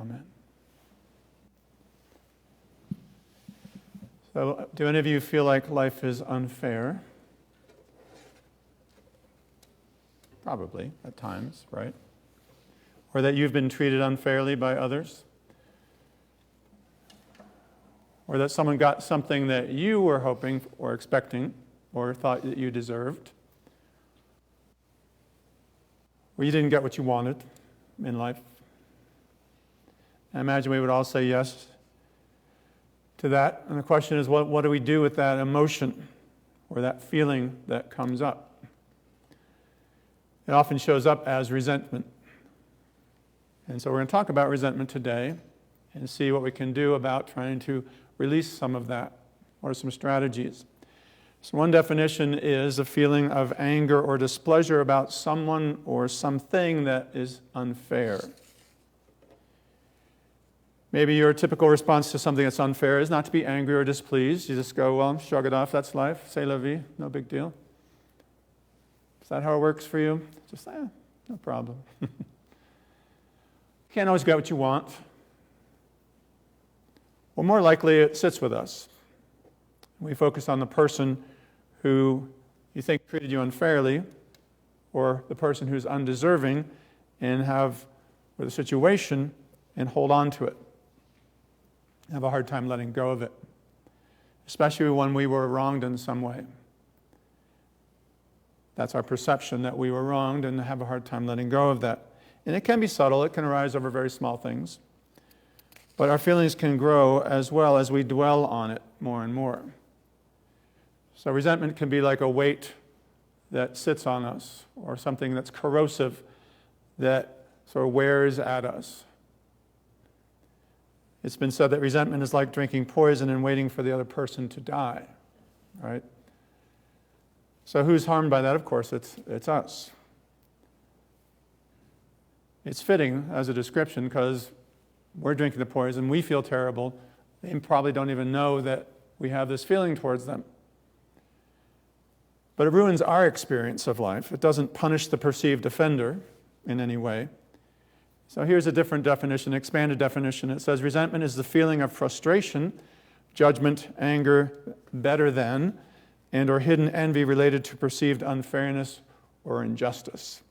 Amen. So, do any of you feel like life is unfair? Probably, at times, right? Or that you've been treated unfairly by others? Or that someone got something that you were hoping or expecting or thought that you deserved? Or you didn't get what you wanted in life? I imagine we would all say yes to that. And the question is, what do we do with that emotion or that feeling that comes up? It often shows up as resentment. And so we're going to talk about resentment today and see what we can do about trying to release some of that, or some strategies. So one definition is a feeling of anger or displeasure about someone or something that is unfair. Maybe your typical response to something that's unfair is not to be angry or displeased. You just go, well, shrug it off, that's life, c'est la vie, no big deal. Is that how it works for you? Just, no problem. You can't always get what you want. Well, more likely it sits with us. We focus on the person who you think treated you unfairly, or the person who's undeserving, and have with the situation and hold on to it. Have a hard time letting go of it, especially when we were wronged in some way. That's our perception that we were wronged, and have a hard time letting go of that. And it can be subtle, it can arise over very small things. But our feelings can grow as well as we dwell on it more and more. So resentment can be like a weight that sits on us, or something that's corrosive that sort of wears at us. It's been said that resentment is like drinking poison and waiting for the other person to die, right? So who's harmed by that? Of course, it's us. It's fitting as a description because we're drinking the poison, we feel terrible, they probably don't even know that we have this feeling towards them. But it ruins our experience of life. It doesn't punish the perceived offender in any way. So here's a different definition, expanded definition. It says resentment is the feeling of frustration, judgment, anger, better than, and or hidden envy related to perceived unfairness or injustice.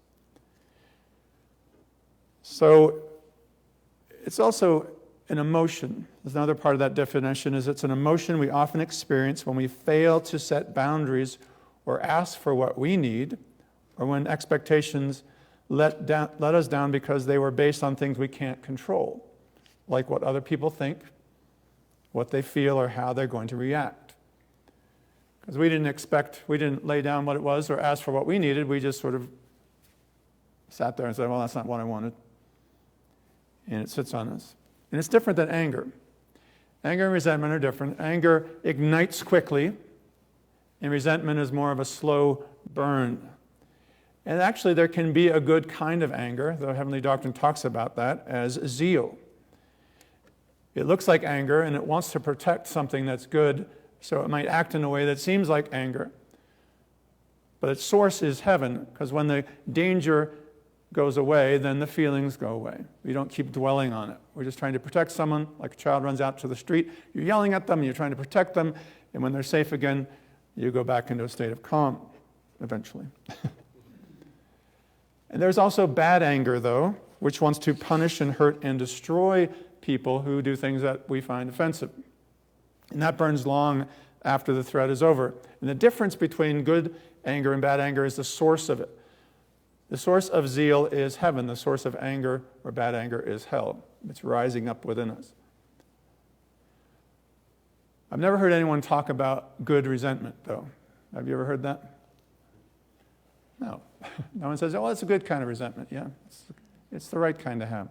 So it's also an emotion. There's another part of that definition is it's an emotion we often experience when we fail to set boundaries or ask for what we need, or when expectations let us down because they were based on things we can't control, like what other people think, what they feel, or how they're going to react. Because we didn't lay down what it was or ask for what we needed, we just sort of sat there and said, well, that's not what I wanted. And it sits on us. And it's different than anger. Anger and resentment are different. Anger ignites quickly, and resentment is more of a slow burn. And actually, there can be a good kind of anger, though Heavenly Doctrine talks about that, as zeal. It looks like anger, and it wants to protect something that's good, so it might act in a way that seems like anger. But its source is heaven, because when the danger goes away, then the feelings go away. We don't keep dwelling on it. We're just trying to protect someone, like a child runs out to the street. You're yelling at them, you're trying to protect them, and when they're safe again, you go back into a state of calm, eventually. And there's also bad anger, though, which wants to punish and hurt and destroy people who do things that we find offensive. And that burns long after the threat is over. And the difference between good anger and bad anger is the source of it. The source of zeal is heaven. The source of anger or bad anger is hell. It's rising up within us. I've never heard anyone talk about good resentment, though. Have you ever heard that? No. No one says, oh, it's a good kind of resentment. Yeah, it's the right kind to have.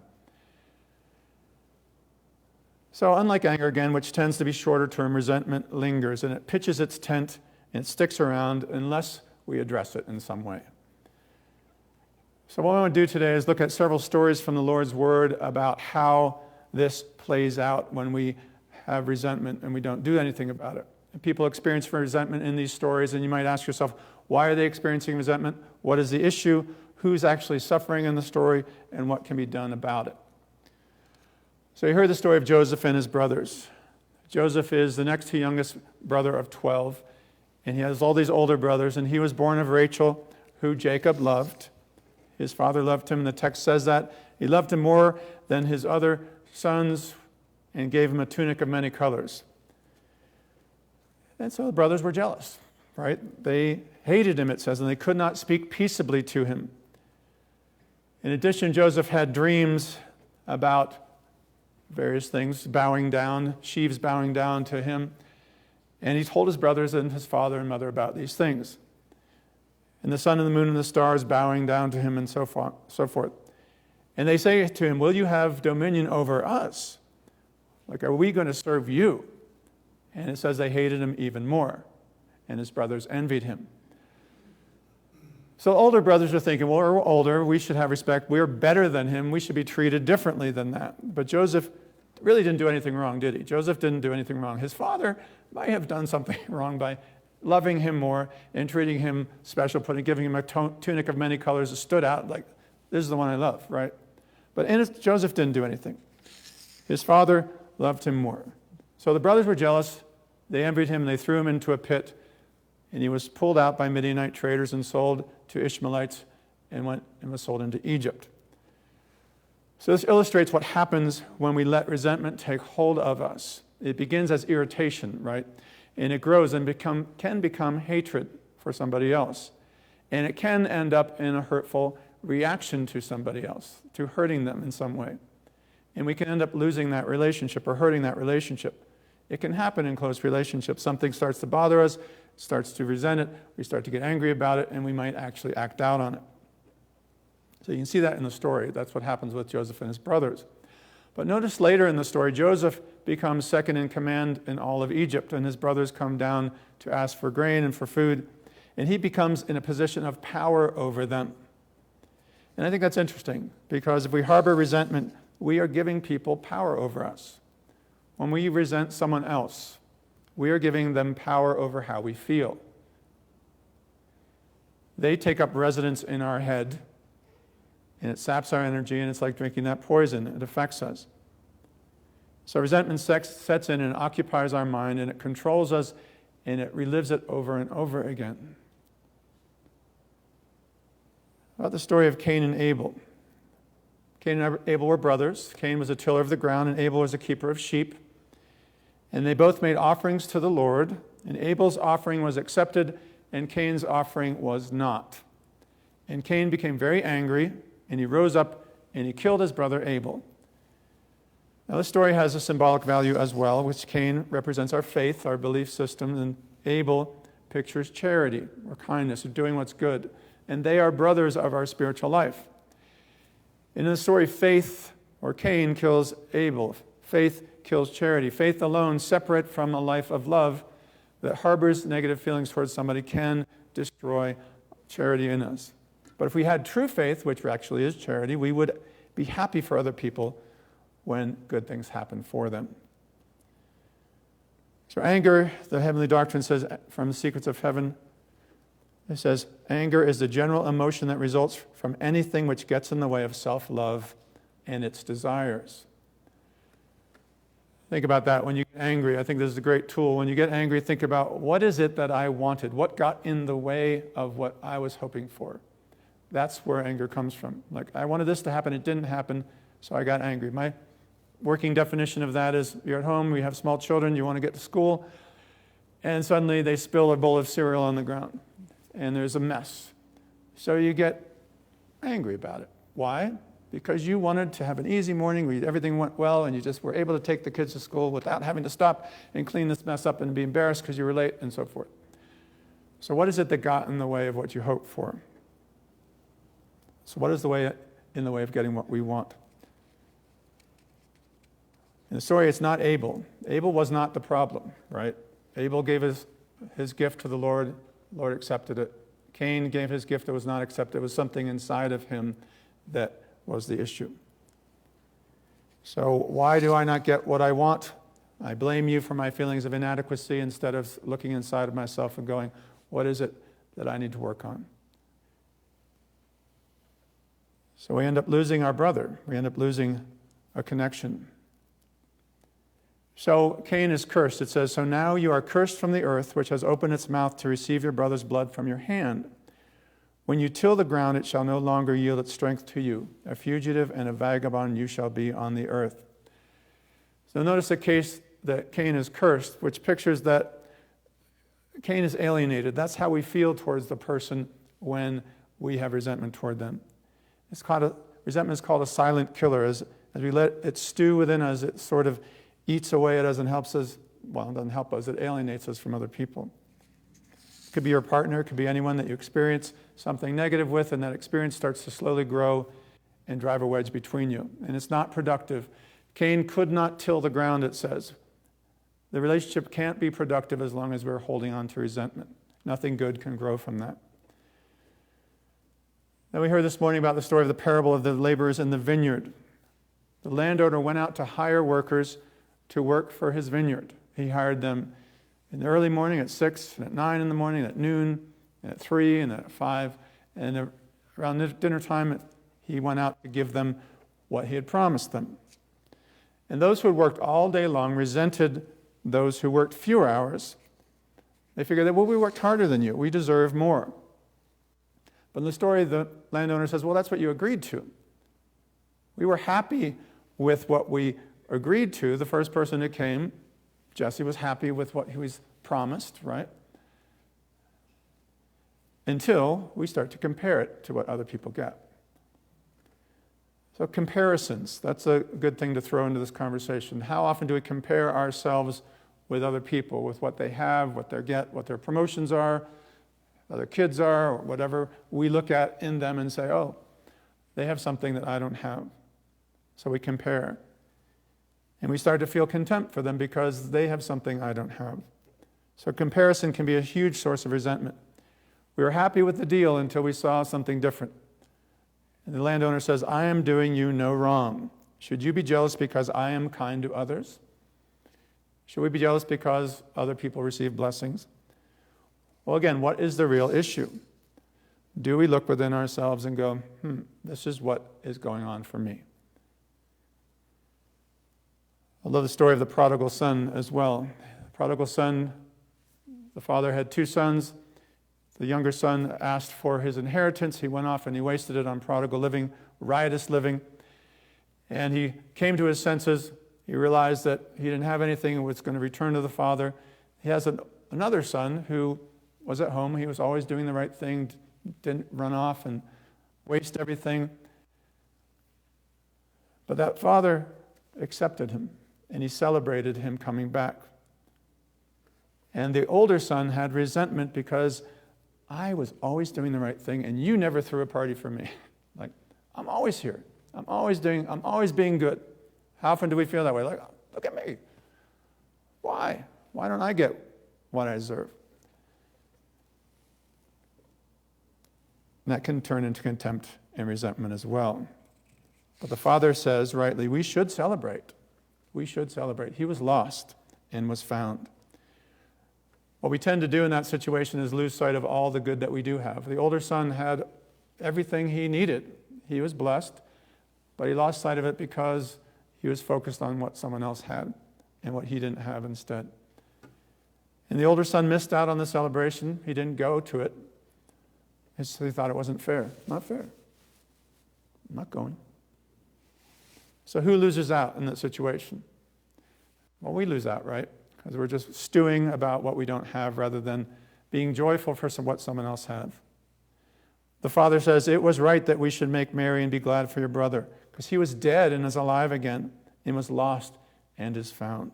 So unlike anger, again, which tends to be shorter term, resentment lingers, and it pitches its tent and it sticks around unless we address it in some way. So what I want to do today is look at several stories from the Lord's Word about how this plays out when we have resentment and we don't do anything about it. And people experience resentment in these stories, and you might ask yourself, why are they experiencing resentment? What is the issue? Who's actually suffering in the story? And what can be done about it? So you heard the story of Joseph and his brothers. Joseph is the next to youngest brother of 12, and he has all these older brothers, and he was born of Rachel, who Jacob loved. His father loved him, and the text says that. He loved him more than his other sons and gave him a tunic of many colors. And so the brothers were jealous, right? They hated him, it says, and they could not speak peaceably to him. In addition, Joseph had dreams about various things, bowing down, sheaves bowing down to him. And he told his brothers and his father and mother about these things. And the sun and the moon and the stars bowing down to him and so forth. And they say to him, will you have dominion over us? Like, are we going to serve you? And it says they hated him even more. And his brothers envied him. So older brothers are thinking, well, we're older, we should have respect, we're better than him, we should be treated differently than that. But Joseph really didn't do anything wrong, did he? Joseph didn't do anything wrong. His father might have done something wrong by loving him more and treating him special, giving him a tunic of many colors that stood out like, this is the one I love, right? But Joseph didn't do anything. His father loved him more. So the brothers were jealous, they envied him, and they threw him into a pit. And he was pulled out by Midianite traders and sold to Ishmaelites and was sold into Egypt. So this illustrates what happens when we let resentment take hold of us. It begins as irritation, right? And it grows and can become hatred for somebody else. And it can end up in a hurtful reaction to somebody else, to hurting them in some way. And we can end up losing that relationship or hurting that relationship. It can happen in close relationships. Something starts to bother us, starts to resent it, we start to get angry about it, and we might actually act out on it. So you can see that in the story. That's what happens with Joseph and his brothers. But notice later in the story, Joseph becomes second in command in all of Egypt, and his brothers come down to ask for grain and for food, and he becomes in a position of power over them. And I think that's interesting, because if we harbor resentment, we are giving people power over us. When we resent someone else, we are giving them power over how we feel. They take up residence in our head, and it saps our energy, and it's like drinking that poison. It affects us. So resentment sets in and occupies our mind, and it controls us, and it relives it over and over again. About the story of Cain and Abel. Cain and Abel were brothers. Cain was a tiller of the ground, and Abel was a keeper of sheep. And they both made offerings to the Lord, and Abel's offering was accepted, and Cain's offering was not. And Cain became very angry, and he rose up, and he killed his brother Abel. Now, this story has a symbolic value as well, which Cain represents our faith, our belief system, and Abel pictures charity or kindness or doing what's good. And they are brothers of our spiritual life. In the story, faith or Cain kills Abel. Faith kills charity. Faith alone, separate from a life of love that harbors negative feelings towards somebody, can destroy charity in us. But if we had true faith, which actually is charity, we would be happy for other people when good things happen for them. So anger, the heavenly doctrine says from the Secrets of Heaven, it says, anger is the general emotion that results from anything which gets in the way of self-love and its desires. Think about that when you get angry. I think this is a great tool. When you get angry, think about, what is it that I wanted? What got in the way of what I was hoping for? That's where anger comes from. Like, I wanted this to happen, it didn't happen, so I got angry. My working definition of that is, you're at home, we have small children, you want to get to school, and suddenly they spill a bowl of cereal on the ground, and there's a mess. So you get angry about it. Why? Because you wanted to have an easy morning where everything went well and you just were able to take the kids to school without having to stop and clean this mess up and be embarrassed because you were late and so forth. So what is it that got in the way of what you hoped for? So what is in the way of getting what we want? In the story, it's not Abel. Abel was not the problem, right? Abel gave his gift to the Lord. The Lord accepted it. Cain gave his gift that was not accepted. It was something inside of him that was the issue. So why do I not get what I want? I blame you for my feelings of inadequacy instead of looking inside of myself and going, what is it that I need to work on? So we end up losing our brother. We end up losing a connection. So Cain is cursed. It says, "So now you are cursed from the earth, which has opened its mouth to receive your brother's blood from your hand. When you till the ground, it shall no longer yield its strength to you. A fugitive and a vagabond you shall be on the earth." So notice the case that Cain is cursed, which pictures that Cain is alienated. That's how we feel towards the person when we have resentment toward them. Resentment is called a silent killer. As we let it stew within us, it sort of eats away at us and helps us. Well, it doesn't help us. It alienates us from other people. It could be your partner. It could be anyone that you experience something negative with, and that experience starts to slowly grow and drive a wedge between you. And it's not productive. Cain could not till the ground, it says. The relationship can't be productive as long as we're holding on to resentment. Nothing good can grow from that. Then we heard this morning about the story of the parable of the laborers in the vineyard. The landowner went out to hire workers to work for his vineyard. He hired them in the early morning at 6, and at 9 in the morning, at noon, and at 3, and at 5. And around dinner time, he went out to give them what he had promised them. And those who had worked all day long resented those who worked fewer hours. They figured that, well, we worked harder than you. We deserve more. But in the story, the landowner says, well, that's what you agreed to. We were happy with what we agreed to. The first person that came, Jesse, was happy with what he was promised, right? Until we start to compare it to what other people get. So comparisons, that's a good thing to throw into this conversation. How often do we compare ourselves with other people, with what they have, what they get, what their promotions are, other kids are, or whatever we look at in them and say, oh, they have something that I don't have. So we compare. And we start to feel contempt for them because they have something I don't have. So comparison can be a huge source of resentment. We were happy with the deal until we saw something different. And the landowner says, I am doing you no wrong. Should you be jealous because I am kind to others? Should we be jealous because other people receive blessings? Well, again, what is the real issue? Do we look within ourselves and go, this is what is going on for me? I love the story of the prodigal son as well. The prodigal son, the father had 2 sons. The younger son asked for his inheritance. He went off and he wasted it on prodigal living, riotous living. And he came to his senses. He realized that he didn't have anything and was going to return to the father. He has another son who was at home. He was always doing the right thing, didn't run off and waste everything. But that father accepted him, and he celebrated him coming back. And the older son had resentment because I was always doing the right thing, and you never threw a party for me. Like, I'm always here. I'm always being good. How often do we feel that way? Like, look at me. Why? Why don't I get what I deserve? And that can turn into contempt and resentment as well. But the father says, rightly, we should celebrate. We should celebrate. He was lost and was found. What we tend to do in that situation is lose sight of all the good that we do have. The older son had everything he needed. He was blessed, but he lost sight of it because he was focused on what someone else had and what he didn't have instead. And the older son missed out on the celebration. He didn't go to it. So he thought it wasn't fair. Not fair. I'm not going. So who loses out in that situation? Well, we lose out, right? Because we're just stewing about what we don't have rather than being joyful for what someone else has. The father says, it was right that we should make merry and be glad for your brother, because he was dead and is alive again, and was lost and is found.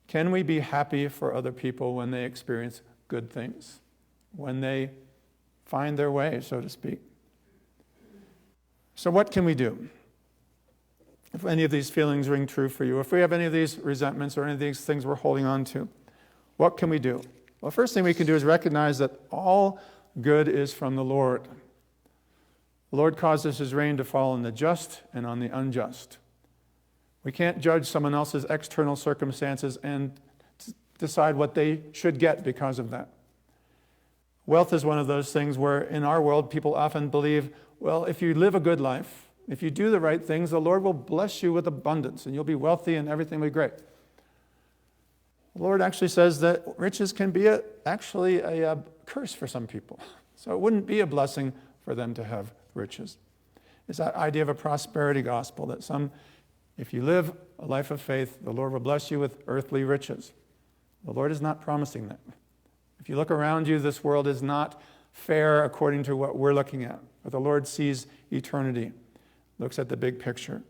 Can we be happy for other people when they experience good things? When they find their way, so to speak? So what can we do? If any of these feelings ring true for you, if we have any of these resentments or any of these things we're holding on to, what can we do? Well, the first thing we can do is recognize that all good is from the Lord. The Lord causes his rain to fall on the just and on the unjust. We can't judge someone else's external circumstances and decide what they should get because of that. Wealth is one of those things where in our world people often believe, well, if you live a good life, If you do the right things, the Lord will bless you with abundance, and you'll be wealthy and everything will be great. The Lord actually says that riches can be actually a curse for some people. So it wouldn't be a blessing for them to have riches. It's that idea of a prosperity gospel that if you live a life of faith, the Lord will bless you with earthly riches. The Lord is not promising that. If you look around you, this world is not fair according to what we're looking at. But the Lord sees eternity, looks at the big picture.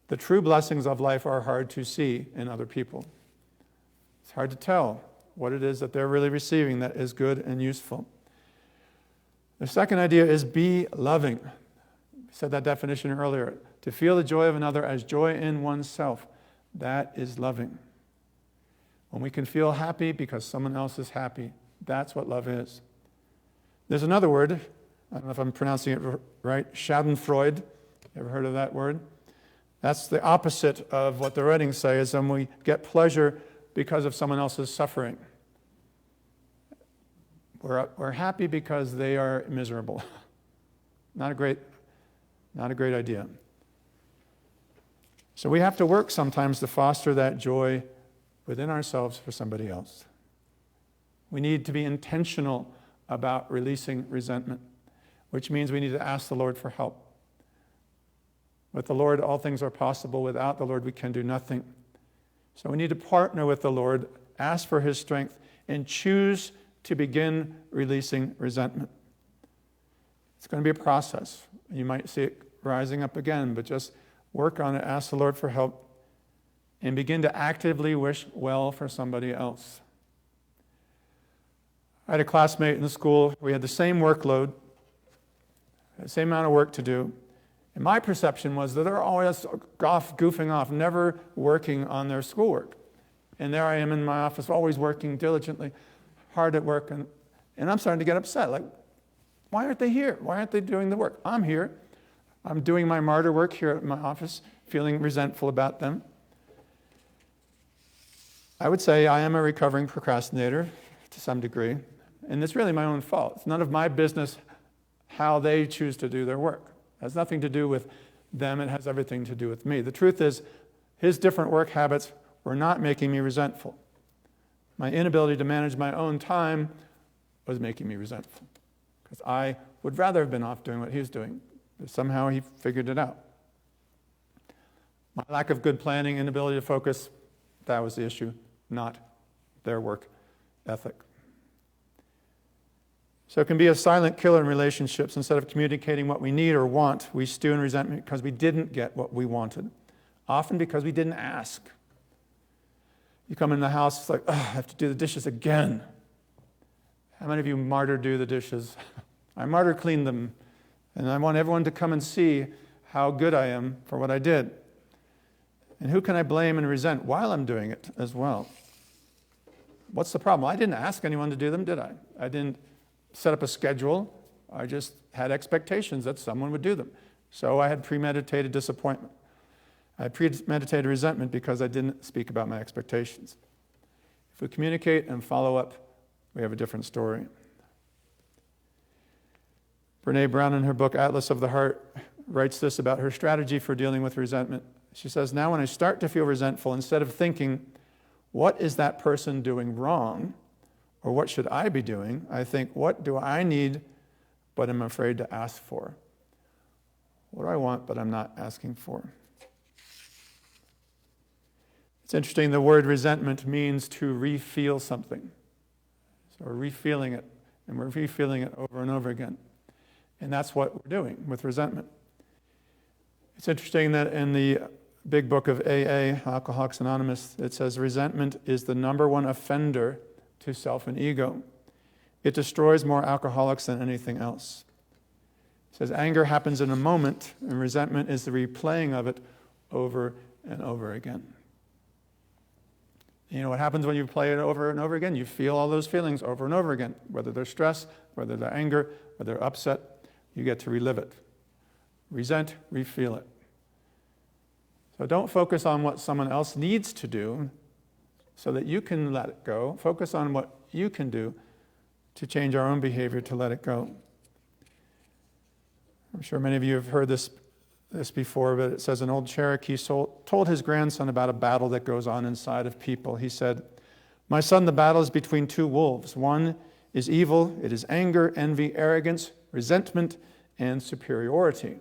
The true blessings of life are hard to see in other people. It's hard to tell what it is that they're really receiving that is good and useful. The second idea is be loving. I said that definition earlier. To feel the joy of another as joy in oneself. That is loving. When we can feel happy because someone else is happy, that's what love is. There's another word, I don't know if I'm pronouncing it right, schadenfreude. Ever heard of that word? That's the opposite of what the writings say, is when we get pleasure because of someone else's suffering. We're happy because they are miserable. Not a great idea. So we have to work sometimes to foster that joy within ourselves for somebody else. We need to be intentional about releasing resentment, which means we need to ask the Lord for help. With the Lord, all things are possible. Without the Lord, we can do nothing. So we need to partner with the Lord, ask for His strength, and choose to begin releasing resentment. It's going to be a process. You might see it rising up again, but just work on it, ask the Lord for help, and begin to actively wish well for somebody else. I had a classmate in the school. We had the same workload, the same amount of work to do. And my perception was that they're always goofing off, never working on their schoolwork. And there I am in my office, always working diligently, hard at work. And I'm starting to get upset. Like, why aren't they here? Why aren't they doing the work? I'm here. I'm doing my martyr work here at my office, feeling resentful about them. I would say I am a recovering procrastinator to some degree, and it's really my own fault. It's none of my business how they choose to do their work. It has nothing to do with them, it has everything to do with me. The truth is, his different work habits were not making me resentful. My inability to manage my own time was making me resentful, because I would rather have been off doing what he was doing, but somehow he figured it out. My lack of good planning, inability to focus, that was the issue, not their work ethic. So it can be a silent killer in relationships. Instead of communicating what we need or want, we stew in resentment because we didn't get what we wanted, often because we didn't ask. You come in the house, it's like, I have to do the dishes again. How many of you martyr do the dishes? I martyr clean them, and I want everyone to come and see how good I am for what I did. And who can I blame and resent while I'm doing it as well? What's the problem? I didn't ask anyone to do them, did I? I didn't set up a schedule. I just had expectations that someone would do them. So I had premeditated disappointment. I had premeditated resentment because I didn't speak about my expectations. If we communicate and follow up, we have a different story. Brené Brown, in her book Atlas of the Heart, writes this about her strategy for dealing with resentment. She says, now when I start to feel resentful, instead of thinking, what is that person doing wrong? Or what should I be doing? I think, what do I need but am afraid to ask for? What do I want but I'm not asking for? It's interesting, the word resentment means to re-feel something. So we're re-feeling it, and we're re-feeling it over and over again. And that's what we're doing with resentment. It's interesting that in the big book of AA, Alcoholics Anonymous, it says resentment is the number one offender to self and ego. It destroys more alcoholics than anything else. It says anger happens in a moment, and resentment is the replaying of it over and over again. You know what happens when you play it over and over again? You feel all those feelings over and over again, whether they're stress, whether they're anger, whether they're upset, you get to relive it. Resent, re-feel it. So don't focus on what someone else needs to do so that you can let it go. Focus on what you can do to change our own behavior to let it go. I'm sure many of you have heard this this before, but it says an old Cherokee told his grandson about a battle that goes on inside of people. He said, "My son, the battle is between two wolves. One is evil. It is anger, envy, arrogance, resentment, and superiority.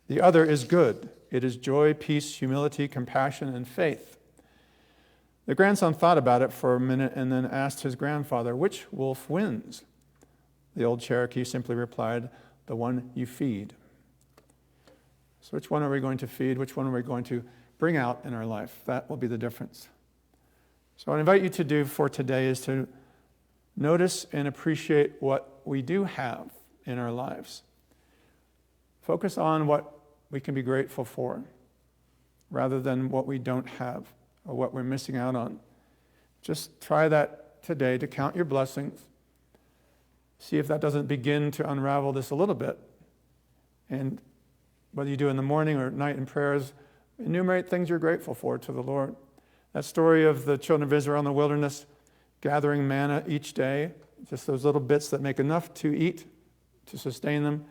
The other is good. It is joy, peace, humility, compassion, and faith." The grandson thought about it for a minute and then asked his grandfather, "Which wolf wins?" The old Cherokee simply replied, "The one you feed." So which one are we going to feed? Which one are we going to bring out in our life? That will be the difference. So what I invite you to do for today is to notice and appreciate what we do have in our lives. Focus on what we can be grateful for rather than what we don't have or what we're missing out on. Just try that today to count your blessings. See if that doesn't begin to unravel this a little bit. And whether you do in the morning or at night in prayers, enumerate things you're grateful for to the Lord. That story of the children of Israel in the wilderness gathering manna each day, just those little bits that make enough to eat, to sustain them.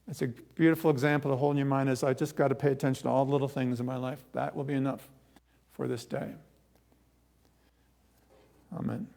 It's a beautiful example to hold in your mind as I just got to pay attention to all the little things in my life. That will be enough for this day. Amen.